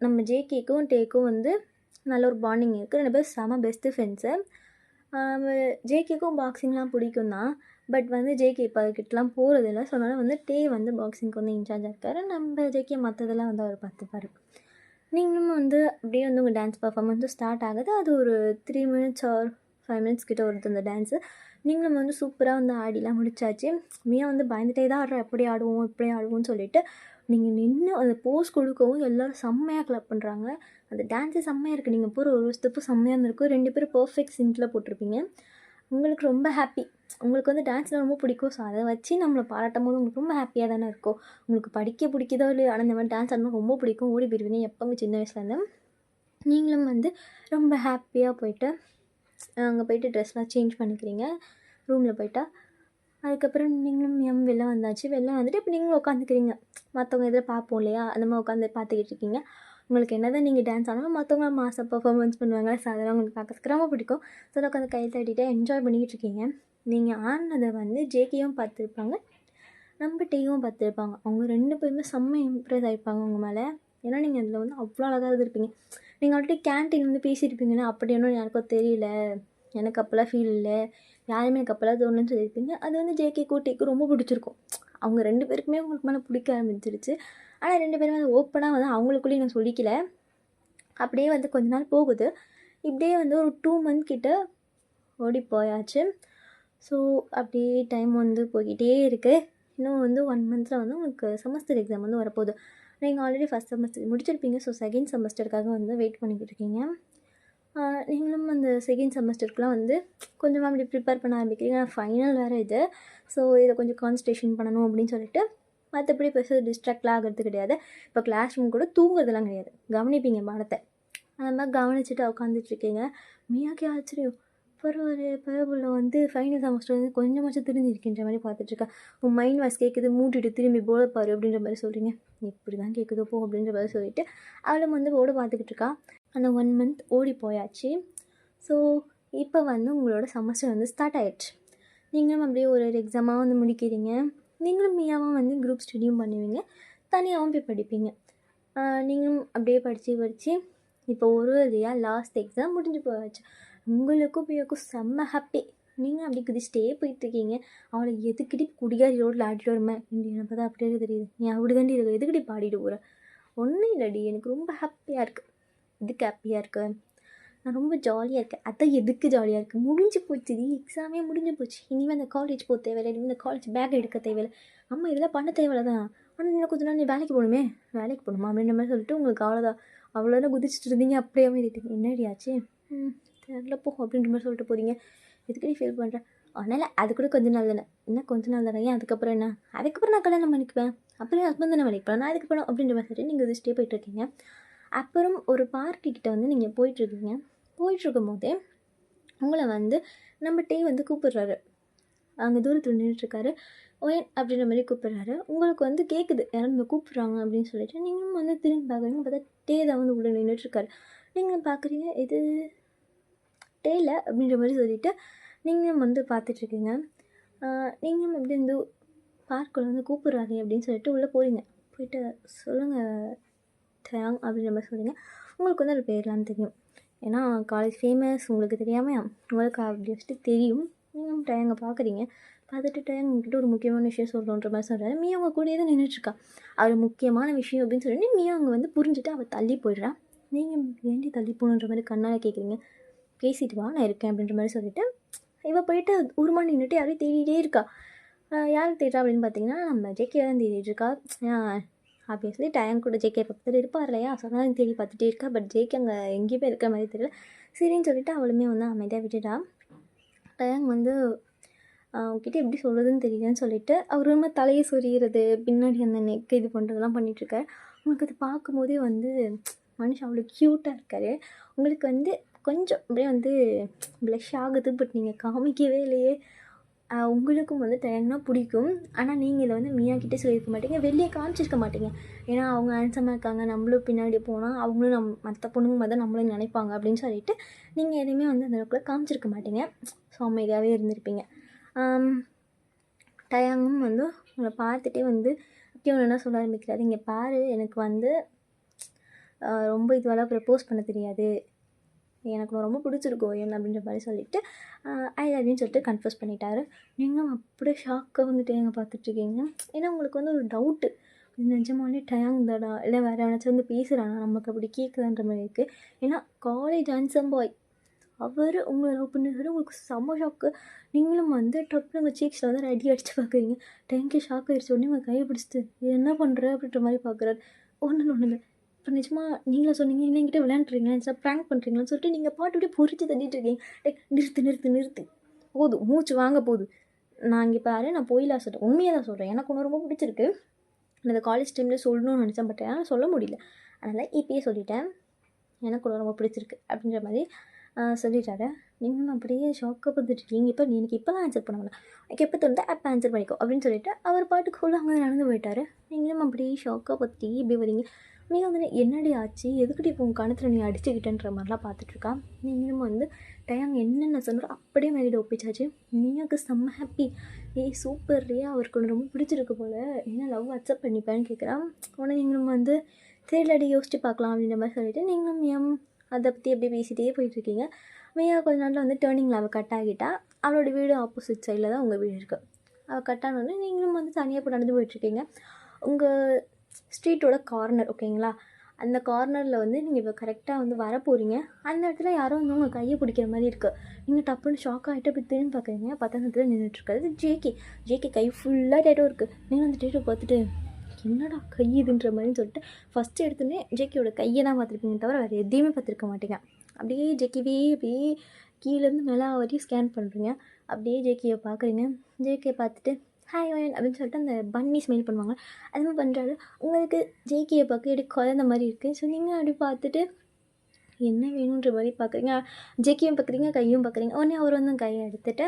நம்ம ஜேகேக்கும் டேக்கும் வந்து நல்ல ஒரு பாண்டிங் இருக்குது. 2 பேரும் செம பெஸ்ட்டு ஃப்ரெண்ட்ஸு. ஜேகேக்கும் பாக்ஸிங்லாம் பிடிக்கும் தான், பட் வந்து ஜேகே இப்போ அதுக்கிட்டலாம் போகிறதில்ல. ஸோ அதனால் வந்து டே வந்து பாக்ஸிங்க்கு வந்து இன்சார்ஜாக இருக்கார். நம்ம ஜேகே மற்றதெல்லாம் வந்து அவர் பார்த்துப்பார். நீங்களும் வந்து அப்படியே வந்து உங்கள் டான்ஸ் பர்ஃபார்மன்ஸும் ஸ்டார்ட் ஆகுது. அது ஒரு 3 minutes or 5 minutes கிட்ட வருது அந்த டான்ஸு. நீங்களும் வந்து சூப்பராக வந்து ஆடிலாம் முடிச்சாச்சு. மியா வந்து பயந்துகிட்டே தான் ஆடுறா, எப்படி ஆடுவோம் இப்படி ஆடுவோம்னு சொல்லிட்டு நீங்கள் நின்று அந்த போஸ் கொடுக்கவும் எல்லோரும் செம்மையாக கிளப் பண்ணுறாங்க. அந்த டான்ஸே செம்மையாக இருக்குது. நீங்கள் போகிற ஒரு ஸ்டெப்பு செம்மையாக இருந்திருக்கும். 2 பேரும் பர்ஃபெக்ட் சிங்கில் போட்டிருப்பீங்க. உங்களுக்கு ரொம்ப ஹாப்பி. உங்களுக்கு வந்து டான்ஸ்லாம் ரொம்ப பிடிக்கும். ஸோ அதை வச்சு நம்மளை பாராட்டும் போது உங்களுக்கு ரொம்ப ஹாப்பியாக தானே இருக்கும். உங்களுக்கு படிக்க பிடிக்குதோ இல்லையோ, ஆனால் இந்த மாதிரி டான்ஸ் ஆடணும் ரொம்ப பிடிக்கும். ஓடி போயிடுவீங்க எப்போவுமே சின்ன வயசுலேருந்து. நீங்களும் வந்து ரொம்ப ஹாப்பியாக போயிட்டு அங்கே போயிட்டு ட்ரெஸ்லாம் சேஞ்ச் பண்ணிக்கிறீங்க ரூமில் போயிட்டா. அதுக்கப்புறம் நீங்களும் வெளில வந்தாச்சு. வெளில வந்துட்டு இப்போ நீங்களும் உட்காந்துக்கிறீங்க. மற்றவங்க எதில் பார்ப்போம் இல்லையா, அந்த மாதிரி உட்காந்து பார்த்துக்கிட்டு இருக்கீங்க. உங்களுக்கு என்ன தான் நீங்கள் டான்ஸ் ஆனாலும் மற்றவங்க மாச பர்ஃபார்மன்ஸ் பண்ணுவாங்க. ஸோ அதெல்லாம் உங்களுக்கு பார்க்கறதுக்கு ரொம்ப பிடிக்கும். ஸோ அதை உட்காந்து கை தட்டிட்டு என்ஜாய் பண்ணிக்கிட்டு இருக்கீங்க. நீங்கள் ஆடினதை வந்து ஜேகேயும் பார்த்துருப்பாங்க, நம்ம டீயும் பார்த்துருப்பாங்க. அவங்க 2 பேருமே செம்ம இம்ப்ரெஸ் ஆகிருப்பாங்க உங்கள் மேலே. ஏன்னா நீங்கள் அதில் வந்து அவ்வளோ அழகாக இருந்திருப்பீங்க. நீங்கள் ஆல்ரெடி கேன்டீன் வந்து பேசியிருப்பீங்கன்னா அப்படி ஒன்றும் யாருக்கும் தெரியல, எனக்கு அப்போல்லாம் ஃபீல் இல்லை, யாருமே எனக்கு அப்போல்லாம் தோணுன்னு சொல்லியிருப்பீங்க. அது வந்து ஜேகேக்கும் டீக்கும் ரொம்ப பிடிச்சிருக்கும். அவங்க 2 பேருக்குமே உங்களுக்கு மேலே பிடிக்க ஆரம்பிச்சிருச்சு. ஆனால் 2 பேருமே வந்து ஓப்பனாக வந்து அவங்களுக்குள்ளேயும் நான் சொல்லிக்கல. அப்படியே வந்து கொஞ்ச நாள் போகுது. இப்படியே வந்து ஒரு 2 மந்த் கிட்ட ஓடி போயாச்சு. ஸோ அப்படியே டைம் வந்து போய்கிட்டே இருக்குது. இன்னும் வந்து 1 மந்தில் வந்து உங்களுக்கு செமஸ்டர் எக்ஸாம் வந்து வரப்போகுது. நீங்கள் ஆல்ரெடி ஃபஸ்ட் செமஸ்டர் முடிச்சிருப்பீங்க. ஸோ செகண்ட் செமஸ்டருக்காக வந்து வெயிட் பண்ணிக்கிட்டு இருக்கீங்க. நீங்களும் அந்த செகண்ட் செமஸ்டருக்குலாம் வந்து கொஞ்சமாக அப்படி ப்ரிப்பேர் பண்ண ஆரம்பிக்கிறீங்க. ஃபைனல் வேறு இது. ஸோ இதை கொஞ்சம் கான்சன்ட்ரேஷன் பண்ணணும் அப்படின்னு சொல்லிட்டு மற்றபடி பெருசாக டிஸ்ட்ராக்ட்லாம் ஆகிறது கிடையாது. இப்போ கிளாஸ் ரூம் கூட தூங்குறதுலாம் கிடையாது, கவனிப்பீங்க பாடத்தை. அந்த மாதிரி கவனிச்சுட்டு உட்காந்துட்ருக்கீங்க. மியாக்கே ஆச்சரியம், பரவாயில்ல வந்து ஃபைனல் செமஸ்டர் வந்து கொஞ்சமாச்சும் திருந்திருக்கின்ற மாதிரி பார்த்துட்ருக்கா. உன் மைண்ட் வாய்ஸ் கேட்குது, மூடிட்டு திரும்பி போர்டை பாரு அப்படின்ற மாதிரி சொல்கிறீங்க. இப்படி தான் கேட்குதோ போ அப்படின்ற மாதிரி சொல்லிவிட்டு அவளும் வந்து போர்டை பார்த்துக்கிட்டு இருக்கா. அந்த 1 மந்த் ஓடி போயாச்சு. ஸோ இப்போ வந்து உங்களோட செமஸ்டர் வந்து ஸ்டார்ட் ஆகிடுச்சு. நீங்களும் அப்படியே ஒரு எக்ஸாமாக வந்து முடிக்கிறீங்க. நீங்களும் மியாவும் வந்து குரூப் ஸ்டடியும் பண்ணுவீங்க, தனியாகவும் போய் படிப்பீங்க. நீங்களும் அப்படியே படித்து இப்போ ஒரு வழியாக லாஸ்ட் எக்ஸாம் முடிஞ்சு போயாச்சு. உங்களுக்கும் பியாக்கும் செம்ம ஹாப்பி. நீங்கள் அப்படி குதிச்சிட்டே போயிட்டுருக்கீங்க. அவளை எதுக்கிட்டி குடிகாரி ரோட்டில் ஆடிட்டு வருமே என்னை பார்த்தா அப்படியே தெரியுது, நீ அப்படி தாண்டி இருக்கு, எதுக்கிட்டி பாடிட்டு போகிற? ஒன்றும் இல்லடி, எனக்கு ரொம்ப ஹாப்பியாக இருக்குது. எதுக்கு ஹாப்பியாக இருக்கு? நான் ரொம்ப ஜாலியாக இருக்கேன். அதான் எதுக்கு ஜாலியாக இருக்குது? முடிஞ்சு போச்சு, எக்ஸாமே முடிஞ்சு போச்சு. இனிமேல் அந்த காலேஜ் போக தேவையில்லை, இனிமேல் இந்த காலேஜ் பேக் எடுக்க தேவையில்லை. அம்மா இதெல்லாம் பண்ண தேவையில்லை தான். ஆனால் இன்னும் கொஞ்சம் நாள் நீ வேலைக்கு போகணுமே, வேலைக்கு போகணுமா அப்படின்ற மாதிரி சொல்லிட்டு உங்களுக்கு அவ்வளோதான் குதிச்சுட்டு இருந்தீங்க. அப்படியே இருந்தீங்க. என்னடி ஆச்சு? தெரில போ அப்படின்ற மாதிரி சொல்லிட்டு போகிறீங்க. எதுக்கு நீ ஃபீல் பண்ணுற? அதனால் அது கூட கொஞ்ச நாள் தானே. என்ன கொஞ்ச நாள் தானே, ஏன் அதுக்கப்புறம் என்ன? அதுக்கப்புறம் நான் கல்யாணம் பண்ணிக்குவேன், அப்புறம் ஹஸ்பண்ட் தானே வேலைக்கு போகலாம், நான் அதுக்கப்புறம் அப்படின்ற மாதிரி சொல்லிட்டு நீங்கள் குதிச்சிட்டே போயிட்டுருக்கீங்க. அப்புறம் ஒரு பார்க்கிட்ட வந்து நீங்கள் போயிட்டுருக்கீங்க. போயிட்டுருக்கும் போதே உங்களை வந்து நம்ம டே வந்து கூப்பிடுறாரு. அங்கே தூரத்தில் நின்றுட்டுருக்காரு. ஓயன் அப்படின்ற மாதிரி கூப்பிட்றாரு. உங்களுக்கு வந்து கேட்குது யாரும் நம்ம கூப்பிட்றாங்க அப்படின்னு சொல்லிட்டு நீங்களும் வந்து திரும்பி பார்க்குறீங்க. பார்த்தா டே தான் வந்து உள்ள நின்றுட்டுருக்காரு. நீங்களும் பார்க்குறீங்க, இது டேல அப்படின்ற மாதிரி சொல்லிவிட்டு நீங்களும் வந்து பார்த்துட்ருக்கீங்க. நீங்களும் அப்படி வந்து பார்க்கில் வந்து கூப்பிட்றாரு அப்படின்னு சொல்லிட்டு உள்ளே போகிறீங்க. போயிட்டு சொல்லுங்கள் டயாங் அப்படின்ற மாதிரி சொல்கிறீங்க. உங்களுக்கு வந்து அது பேர்லாம் தெரியும், ஏன்னா காலேஜ் ஃபேமஸ். உங்களுக்கு தெரியாமல் உங்களுக்கு அப்படி வச்சுட்டு தெரியும். நீங்கள் டயாங்கை பார்க்குறீங்க. பார்த்துட்டு டயாங் உங்ககிட்ட ஒரு முக்கியமான விஷயம் சொல்கிறோன்ற மாதிரி சொல்கிறாரு. மீ அவங்க கூடயே தான் நின்றுட்டுருக்கா. அது முக்கியமான விஷயம் அப்படின்னு சொல்லிட்டு மீ அவங்க வந்து புரிஞ்சுட்டு அவள் தள்ளி போயிடுறா. நீங்கள் வேண்டி தள்ளி போகணுன்ற மாதிரி கண்ணால் கேட்குறீங்க. பேசிட்டு வா, நான் இருக்கேன் அப்படின்ற மாதிரி சொல்லிவிட்டு இவள் போயிட்டு உருமா நின்றுட்டு யாரையும் தேடிகிட்டே இருக்கா. யாரும் தேடுறா அப்படின்னு பார்த்தீங்கன்னா நம்ம ஜேகே தான் தேடிட்டு இருக்கா. ஆப்வியஸ்லி டயாங் கூட ஜேகே பக்கத்தில் இருப்பார் இல்லையா, ஸோ அதனால் தேடி பார்த்துட்டே இருக்கா. பட் ஜேகே அங்கே எங்கேயுமே இருக்கிற மாதிரி தெரியல. சரின்னு சொல்லிவிட்டு அவளுமே வந்து அமைதியாக விட்டுட்டா. டயாங் வந்து அவங்ககிட்ட எப்படி சொல்கிறதுன்னு தெரியலன்னு சொல்லிவிட்டு அவர் ரொம்ப தலையை சொறிகிறது, பின்னாடி அந்த நெக் இது பண்ணுறதெல்லாம் பண்ணிகிட்ருக்காரு. உங்களுக்கு அது பார்க்கும்போதே வந்து மனுஷன் அவ்வளோ க்யூட்டாக இருக்கார். உங்களுக்கு வந்து கொஞ்சம் அப்படியே வந்து ப்ளஷ் ஆகுது. பட் நீங்கள் காமிக்கவே இல்லையே. உங்களுக்கும் வந்து டயாங்னா பிடிக்கும். ஆனால் நீங்கள் இதை வந்து மியா கிட்டே சொல்லியிருக்க மாட்டீங்க, வெளியே காமிச்சிருக்க மாட்டீங்க. ஏன்னா அவங்க ஹேண்ட்ஸமாக இருக்காங்க, நம்மளும் பின்னாடி போனால் அவங்களும் மற்ற பொண்ணுங்க மாதிரி தான் நம்மளும் நினைப்பாங்க அப்படின்னு சொல்லிட்டு நீங்கள் எதுவுமே வந்து அந்த அளவுக்குள்ள காமிச்சிருக்க மாட்டீங்க. ஸோ அமைதியாகவே இருந்திருப்பீங்க. டயாங்கும் வந்து உங்களை பார்த்துட்டே வந்து அப்படி ஒன்று என்ன சொல்ல ஆரம்பிக்கிறாரு. இங்கே பாரு, எனக்கு வந்து ரொம்ப இதுவெல்லாம் ப்ரப்போஸ் பண்ண தெரியாது, எனக்கு ரொம்ப பிடிச்சிருக்கோம் என்ன அப்படின்ற மாதிரி சொல்லிவிட்டு ஐ லவ்னு சொல்லிட்டு கன்ஃபர்ஸ் பண்ணிட்டாரு. நீங்களும் அப்படியே ஷாக்காக வந்துட்டு எங்கே பார்த்துட்ருக்கீங்க. ஏன்னா உங்களுக்கு வந்து ஒரு டவுட்டு, நிஜமாலே டயாங் தானா இல்லை வேறு யாராச்சும் வந்து பேசுகிறானா, நமக்கு அப்படி கேட்குதான்ற மாதிரி இருக்குது. ஏன்னா காலேஜ் ஹேண்ட்ஸம் பாய் அவர் உங்களை லவ் பண்ணுறது உங்களுக்கு செம்ம ஷாக்கு. நீங்களும் வந்து டப்புனு உங்கள் சீக்ஸில் வந்து ரெடி அடித்து பார்க்குறீங்க. டேங்கே ஷாக் ஆகிடுச்சு. உடனே உங்கள் கையை பிடிச்சிட்டு என்ன பண்ணுற அப்படின்ற மாதிரி பார்க்குறாரு. ஒன்றும் இல்லை, இப்போ நிஜமாக நீங்களே சொன்னீங்க, இல்லை என்கிட்ட விளையாண்டுறீங்களா, நினச்சா ப்ராங்க் பண்ணுறீங்களான்னு சொல்லிட்டு நீங்கள் பாட்டு அப்படியே பொறிச்சு தட்டிட்டு இருக்கீங்க. நிறுத்து போதும், மூச்சு வாங்க போகுது. நான் இங்கே பாரு, நான் போயிலாம் சொல்கிறேன், உண்மையாக தான் சொல்கிறேன். எனக்கு ஒன்று ரொம்ப பிடிச்சிருக்கு. அந்த காலேஜ் டைமில் சொல்லணும்னு நினச்சேன், பட் என்னால் சொல்ல முடியல. அதனால் இப்பயே சொல்லிட்டேன், எனக்கு ஒன்று ரொம்ப பிடிச்சிருக்கு அப்படின்ற மாதிரி சொல்லிட்டாரு. நீங்களும் அப்படியே ஷாக்காக பார்த்துட்ருக்கீங்க. இப்போ எனக்கு இப்போ தான் ஆன்சர் பண்ண முடியல, எனக்கு எப்போ தோணுதோ அப்போ ஆன்சர் பண்ணிக்கோ அப்படின்னு சொல்லிட்டு அவர் பாட்டுக்கு ஃபுல்லாக அங்கே நடந்து போயிட்டார். நீங்களும் அப்படியே ஷாக்காக பார்த்துட்டு இப்படி வரீங்க. நீங்கள் வந்து என்னடி ஆச்சு, எதுக்கிட்ட இப்போ உங்கள் கணத்தில் நீ அடிச்சுக்கிட்டேன்ற மாதிரிலாம் பார்த்துட்ருக்கா. நீங்களும் வந்து டயாங் என்னென்ன சொன்னாரோ அப்படியே மேலே ஒப்பிச்சாச்சு. மியாவுக்கு செம்ம ஹாப்பி. ஏய் சூப்பர் ரியா, அவருக்கு ஒன்று ரொம்ப பிடிச்சிருக்கு போல், என்ன லவ் அக்செப்ட் பண்ணிப்பேன்னு கேட்குறான். உடனே நீங்களும் வந்து தெரியலடி யோசிச்சு பார்க்கலாம் அப்படின்ற மாதிரி சொல்லிவிட்டு நீங்களும் மியம் அதை பற்றி அப்படியே பேசிகிட்டே போயிட்டுருக்கீங்க. மியா கொஞ்ச நாளில் வந்து டேர்னிங்கில் அவள் கட் ஆகிட்டா. அவளோட வீடு ஆப்போசிட் சைடில் தான் உங்கள் வீடு இருக்குது. அவள் கட் ஆனோடனே நீங்களும் வந்து தனியாக இப்போ நடந்து போயிட்டுருக்கீங்க. உங்கள் ஸ்ட்ரீட்டோட கார்னர் ஓகேங்களா, அந்த கார்னரில் வந்து நீங்கள் இப்போ கரெக்டாக வந்து வர போகிறீங்க. அந்த இடத்துல யாரோ வந்து உங்கள் கையை பிடிக்கிற மாதிரி இருக்குது. நீங்கள் டப்புன்னு ஷாக் ஆகிட்டு அப்படி திரும்பி பார்க்குறீங்க. பார்த்தா அந்த இடத்துல நின்றுட்டுருக்காது ஜேகே கை ஃபுல்லாக டேட்டோ இருக்குது. நீங்கள் அந்த டேட்டோ பார்த்துட்டு என்னடா கை இதுன்ற மாதிரின்னு சொல்லிட்டு ஃபஸ்ட்டு எடுத்தோடனே ஜேகேயோட கையை தான் பார்த்துருப்பீங்க தவிர வேறு எதையுமே பார்த்துருக்க மாட்டீங்க. அப்படியே ஜேகேவே அப்படியே கீழேருந்து மேலே வரையும் ஸ்கேன் பண்ணுறீங்க. அப்படியே ஜேகேயை பார்க்குறீங்க. ஜேகே பார்த்துட்டு ஹாய் ஒயன் அப்படின்னு சொல்லிட்டு அந்த பன்னி ஸ்மெல் பண்ணுவாங்க, அது மாதிரி பண்ணுறாரு. உங்களுக்கு ஜேகேயை பார்க்க எப்படி குழந்த மாதிரி இருக்குது. ஸோ நீங்கள் அப்படி பார்த்துட்டு என்ன வேணுன்ற மாதிரி பார்க்குறீங்க. ஜேகேயும் பார்க்குறீங்க, கையும் பார்க்குறீங்க. உடனே அவர் வந்து கையை எடுத்துகிட்டு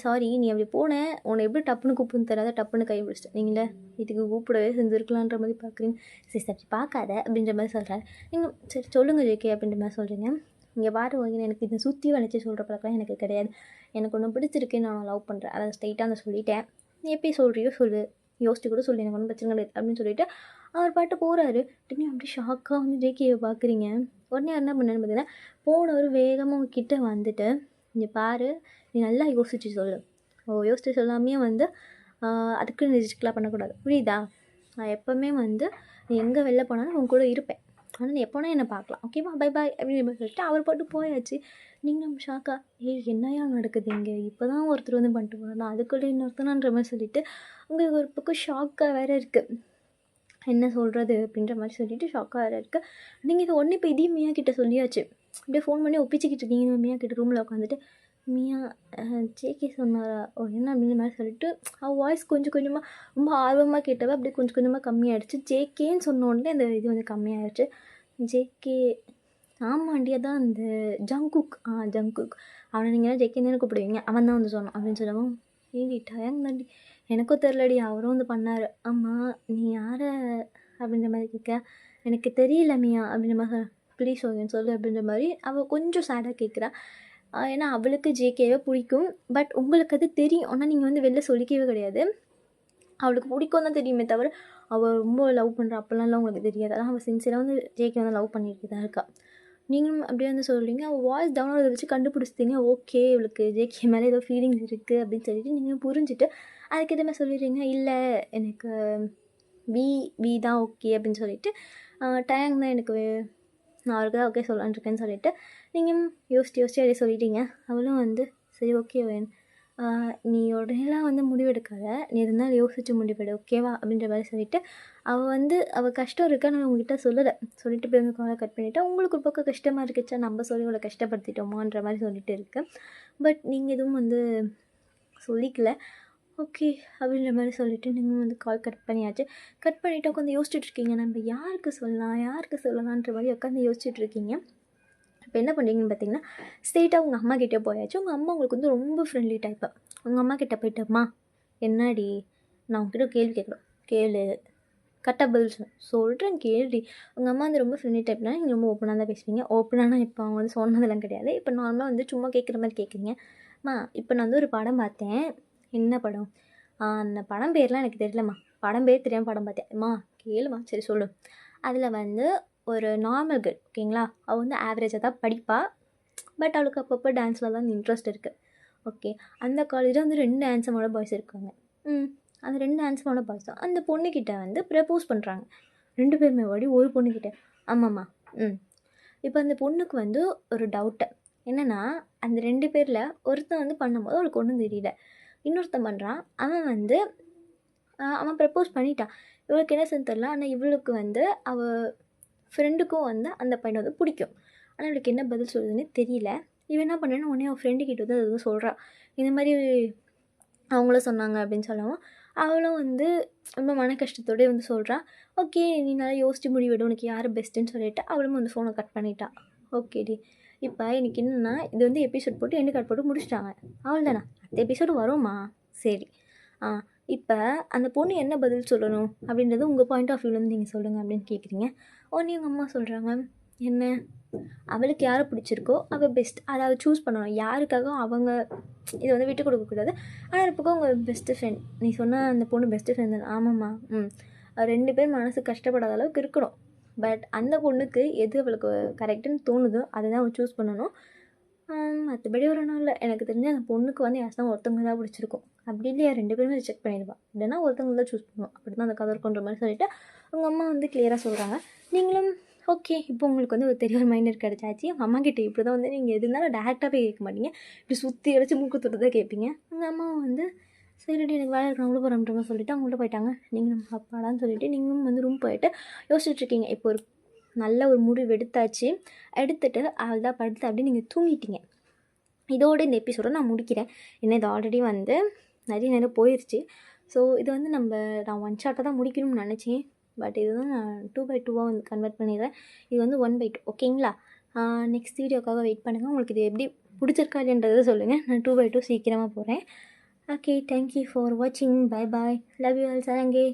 சாரி நீ அப்படி போனேன், உன்னை எப்படி டப்புன்னு கூப்பிடுன்னு தெரியாத டப்புன்னு கை பிடிச்சிட்டேன், நீங்களே இதுக்கு கூப்பிடவே செஞ்சுருக்கலான்ற மாதிரி பார்க்குறீங்க. சரி அப்படி பார்க்காத அப்படின்ற மாதிரி சொல்கிறாரு. நீங்கள் சரி சொல்லுங்கள் ஜேகே அப்படின்ற மாதிரி சொல்கிறீங்க. இங்கே பாரு எனக்கு இந்த சுற்றி வளைச்சி சொல்கிற பழக்கம் எனக்கு கிடையாது. எனக்கு ஒன்று பிடிச்சிருக்கு, நான் லவ் பண்ணுறேன், அதை ஸ்ட்ரைட்டாக அந்த சொல்லிட்டேன். நீ எப்படி சொல்கிறியோ சொல்லு, யோசிச்சு கூட சொல்லு, எனக்கு ஒன்றும் பிரச்சனை கிடையாது அப்படின்னு சொல்லிவிட்டு அவர் பாட்டு போகிறாரு. திரும்பி அப்படி ஷாக்காக வந்து ஜேகேயை பார்க்குறீங்க. உடனே என்ன பண்ணேன்னு பார்த்தீங்கன்னா போனவர் வேகமாக உங்ககிட்ட வந்துட்டு இங்கே பாரு நீ நல்லா யோசிச்சு சொல்லு, யோசிச்சு சொல்லாமே வந்து அதுக்குன்னு ரிஜெக்ட்லாம் பண்ணக்கூடாது புரியுதா. நான் எப்போவுமே வந்து நீ எங்கே வெளில போனாலும் உன் கூட இருப்பேன், ஆனால் நீ எப்போனா என்னை பார்க்கலாம் ஓகேவா, பை பாய் அப்படின்னு சொல்லிட்டு அவர் பாட்டு போயாச்சு. நீங்கள் நம்ம ஷாக்கா என்னையா நடக்குது இங்கே, இப்போ தான் ஒருத்தர் வந்து பண்ணிட்டு போகிறோம், அதுக்குள்ளே இன்னொருத்தனான்ற மாதிரி சொல்லிவிட்டு உங்களுக்கு ஒரு பக்கம் ஷாக்காக வேறு இருக்குது, என்ன சொல்கிறது அப்படின்ற மாதிரி சொல்லிவிட்டு ஷாக்காக வேறு இருக்குது. நீங்கள் இதை ஒன்று இப்போ இதையும் மியா கிட்டே சொல்லியாச்சு. அப்படியே ஃபோன் பண்ணி ஒப்பிச்சிக்கிட்டு இருக்கீங்க மியா கிட்ட ரூமில் உட்காந்துட்டு. மியா ஜேகே சொன்னாரா என்ன அப்படின்ற மாதிரி சொல்லிட்டு அவள் வாய்ஸ் கொஞ்சம் கொஞ்சமாக ரொம்ப ஆர்வமாக கேட்டவ அப்படியே கொஞ்சம் கொஞ்சமாக கம்மியாகிடுச்சு. ஜேகேன்னு சொன்னோடனே அந்த இது வந்து கம்மியாகிடுச்சு. ஜேகே ஆமாண்டி அதான் அந்த ஜங்குக் ஜங்குக் அவனை நீங்கள் ஜேகே தானே கூப்பிடுவீங்க, அவன் தான் வந்து சொன்னான் அப்படின்னு சொல்லவும் ஏடி டயங் தாண்டி எனக்கும் தெரிலடி அவரும் வந்து பண்ணார். ஆமாம் நீ யாரை அப்படின்ற மாதிரி கேட்க எனக்கு தெரியல மியா அப்படின்ற மாதிரி ப்ளீஸ் ஓகேன்னு சொல்லு அப்படின்ற மாதிரி அவள் கொஞ்சம் சேடாக கேட்குறா. ஏன்னா அவளுக்கு ஜேகேவை பிடிக்கும், பட் உங்களுக்கு அது தெரியும், ஆனால் நீங்கள் வந்து வெளில சொல்லிக்கவே கிடையாது. அவளுக்கு பிடிக்கும் தான் தெரியுமே தவிர அவள் ரொம்ப லவ் பண்ணுறா அப்போல்லாம்லாம் உங்களுக்கு தெரியாது. அதான் அவள் சின்சியராக வந்து ஜேகே வந்து லவ் பண்ணிட்டு தான் இருக்கா. நீங்களும் அப்படியே வந்து சொல்கிறீங்க. அவள் வாய்ஸ் டவுன்லோட் வச்சு கண்டுபிடிச்சிட்டிங்க. ஓகே இவளுக்கு ஜேகே மேலே ஏதோ ஃபீலிங்ஸ் இருக்குது அப்படின்னு சொல்லிட்டு நீங்கள் புரிஞ்சுட்டு அதுக்கு எதுவுமே சொல்லிடுறீங்க. இல்லை எனக்கு வி தான் ஓகே அப்படின்னு சொல்லிட்டு டேங் தான் எனக்கு நான் அவருக்கு தான் ஓகே சொல்லலான்னு இருக்கேன்னு சொல்லிவிட்டு நீங்கள் யோசிச்சு அப்படியே சொல்லிட்டீங்க. அவளும் வந்து சரி ஓகே நீ உடனேலாம் வந்து முடிவெடுக்காத, நீ இருந்தாலும் யோசிச்சு முடிவெடு ஓகேவா அப்படின்ற மாதிரி சொல்லிவிட்டு அவள் கஷ்டம் இருக்கா நான் உங்ககிட்ட சொல்லலை சொல்லிட்டு போய் வந்து காலை கட் பண்ணிவிட்டேன். உங்களுக்கு ஒரு பக்கம் கஷ்டமாக இருக்குச்சா நம்ம சொல்லி அவளை கஷ்டப்படுத்திட்டோமான்ற மாதிரி சொல்லிட்டு இருக்கேன். பட் நீங்கள் எதுவும் வந்து சொல்லிக்கல ஓகே அப்படின்ற மாதிரி சொல்லிவிட்டு நீங்கள் வந்து கால் கட் பண்ணியாச்சு. கட் பண்ணிவிட்டு உட்காந்து யோசிச்சுட்ருக்கீங்க நம்ம யாருக்கு சொல்லலான்ற மாதிரி உட்காந்து யோசிச்சுட்ருக்கீங்க. இப்போ என்ன பண்ணுறீங்கன்னு பார்த்தீங்கன்னா ஸ்ட்ரெயிட்டாக உங்கள் அம்மா கிட்டே போயாச்சு. உங்கள் அம்மா உங்களுக்கு வந்து ரொம்ப ஃப்ரெண்ட்லி டைப்பு. உங்கள் அம்மா கிட்டே போய்ட்டம்மா என்னடி நான் உங்ககிட்ட கேள்வி கேட்குறோம் கேளு கரெக்டாக பதில் சொல்கிறேன் கேள்வி. உங்கள் அம்மா வந்து ரொம்ப ஃப்ரெண்ட்லி டைப்னா நீங்கள் ரொம்ப ஓப்பனாக தான் பேசுவீங்க. ஓப்பனானா இப்போ அவங்க வந்து சொன்னதெல்லாம் கிடையாது, இப்போ நார்மலாக வந்து சும்மா கேட்குற மாதிரி கேட்குறீங்க. அம்மா இப்போ நான் வந்து ஒரு படம் பார்த்தேன். என்ன படம்? அந்த படம் பேர்லாம் எனக்கு தெரியலம்மா, படம் பேர் தெரியாமல் படம் பார்த்தேன். அம்மா கேளுமா சரி சொல்லு. அதில் வந்து ஒரு நார்மல் கேர்ள் ஓகேங்களா, அவள் வந்து ஆவரேஜாக தான் படிப்பாள், பட் அவளுக்கு அப்பப்போ டான்ஸில் தான் இன்ட்ரெஸ்ட் இருக்குது. ஓகே அந்த காலேஜில் வந்து 2 ஹேண்ட்ஸமோட பாய்ஸ் இருக்காங்க. அந்த 2 ஹேண்ட்ஸமோட பாய்ஸ் தான் அந்த பொண்ணுக்கிட்ட வந்து ப்ரப்போஸ் பண்ணுறாங்க. 2 பேருமே ஓடி ஒரு பொண்ணுக்கிட்ட. ஆமாம்மா இப்போ அந்த பொண்ணுக்கு வந்து ஒரு டவுட்டு என்னென்னா அந்த 2 பேரில் ஒருத்தன் வந்து பண்ணும்போது அவளுக்கு ஒன்றும் தெரியல, இன்னொருத்தன் பண்ணுறான் அவன் ப்ரப்போஸ் பண்ணிட்டான். இவளுக்கு என்ன செஞ்சு தெரில, ஆனால் இவளுக்கு வந்து அவள் ஃப்ரெண்டுக்கும் வந்து அந்த பையனை வந்து பிடிக்கும், ஆனால் இவளுக்கு என்ன பதில் சொல்லுதுன்னு தெரியல. இவன் என்ன பண்ணேன்னு உடனே அவள் ஃப்ரெண்டுக்கிட்ட வந்து அது சொல்கிறாள், இந்த மாதிரி அவங்களும் சொன்னாங்க அப்படின்னு சொல்லவும் அவளும் வந்து ரொம்ப மன கஷ்டத்தோடய வந்து சொல்கிறான். ஓகே நீ நல்லா யோசிச்சு முடிவிடு, உனக்கு யார் பெஸ்ட்டுன்னு சொல்லிவிட்டு அவளும் வந்து ஃபோனை கட் பண்ணிட்டாள். ஓகேடி இப்போ எனக்கு என்னென்னா இது வந்து எபிசோட் போட்டு எண்டு கார்டு போட்டு முடிச்சிட்டாங்க. அவ்வளோதானா? அடுத்த எபிசோடு வருமா? சரி. இப்போ அந்த பொண்ணு என்ன பதில் சொல்லணும் அப்படின்றது உங்கள் பாயிண்ட் ஆஃப் வியூலேருந்து நீங்கள் சொல்லுங்கள் அப்படின்னு கேட்குறீங்க. உடனே உங்கள் அம்மா சொல்கிறாங்க, என்ன அவளுக்கு யாரை பிடிச்சிருக்கோ அவள் பெஸ்ட், அதாவது சூஸ் பண்ணணும். யாருக்காக அவங்க இதை வந்து விட்டு கொடுக்கக்கூடாது. ஆனால் இப்போ உங்கள் பெஸ்ட்டு ஃப்ரெண்ட், நீ சொன்ன அந்த பொண்ணு பெஸ்ட்டு ஃப்ரெண்ட் தானே? ஆமாம்மா. 2 பேர் மனசு கஷ்டப்படாத அளவுக்கு இருக்கணும். பட் அந்த பொண்ணுக்கு எது அவளுக்கு கரெக்டுன்னு தோணுதோ அதை தான் அவள் சூஸ் பண்ணணும். மற்றபடி ஒரு நாள் இல்லை, எனக்கு தெரிஞ்சு அந்த பொண்ணுக்கு வந்து யாருன்னா ஒருத்தவங்க தான் பிடிச்சிருக்கும். அப்படி இல்லையா 2 பேருமே ரிஜெக்ட் பண்ணிடுவான். இல்லைன்னா ஒருத்தவங்க தான் சூஸ் பண்ணுவோம். அப்படி தான் அந்த கதை இருக்குன்ற மாதிரி சொல்லிவிட்டு உங்கள் அம்மா வந்து கிளியராக சொல்கிறாங்க. நீங்களும் ஓகே, இப்போ உங்களுக்கு வந்து ஒரு தெளிவான மைண்ட் கிடச்சாச்சு. உங்கள் அம்மா கிட்டே இப்படி தான் வந்து நீங்கள் எது இருந்தாலும் டேரெக்டாகவே கேட்க மாட்டீங்க, இப்படி சுற்றி அடிச்சு மூக்கு தொட்டு தான் கேட்பீங்க. உங்கள் அம்மா வந்து சரிடி எனக்கு வேலை இருக்கிறவங்கள போகிறோன்ற மாதிரி சொல்லிவிட்டு அவங்கள்ட்ட போயிட்டாங்க. நீங்களும் அப்பாடான்னு சொல்லிவிட்டு நீங்களும் வந்து ரூம் போயிட்டு யோசிச்சுட்ருக்கீங்க. இப்போ ஒரு நல்ல ஒரு முடிவு எடுத்துட்டு அவள் தான் படுத்து அப்படி நீங்கள் தூங்கிட்டீங்க. இதோடு இந்த எபிசோடை நான் முடிக்கிறேன். ஏன்னா இது ஆல்ரெடி வந்து நிறைய நேரம் போயிடுச்சு. ஸோ இது வந்து நான் 1 ஷாட்டாக தான் முடிக்கணும்னு நினச்சேன். பட் இது தான் நான் 2/2 வந்து கன்வெர்ட் பண்ணிடுறேன். இது வந்து 1/2 ஓகேங்களா? நெக்ஸ்ட் வீடியோக்காக வெயிட் பண்ணுங்கள். உங்களுக்கு இது எப்படி பிடிச்சிருக்கா இல்லைன்றதை சொல்லுங்கள். நான் 2/2 சீக்கிரமாக போகிறேன். ஓகே, தேங்க்யூ ஃபார் வாட்சிங். Bye bye. Love you all. சரங்கே.